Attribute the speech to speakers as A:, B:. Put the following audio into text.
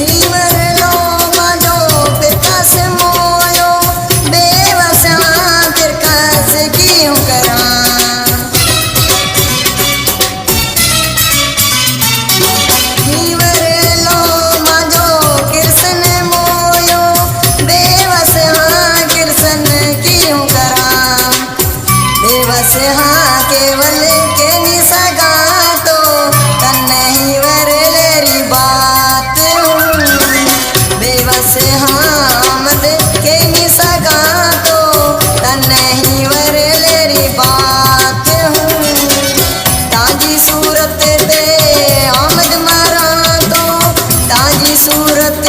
A: Hever लो माजो पिता से मोयो बेवस आखिर कस क्यों करा हीवर लो माजो कृष्ण मोयो बेवस कृष्ण क्यों करा बेवस केवल के नी सगा तो तन्ने हीवर लेरी बात बेवस मद के नी सगा तो तन्ने हीवर लेरी बात ताजी सूरत ते आमद मारा तो ताजी सूरत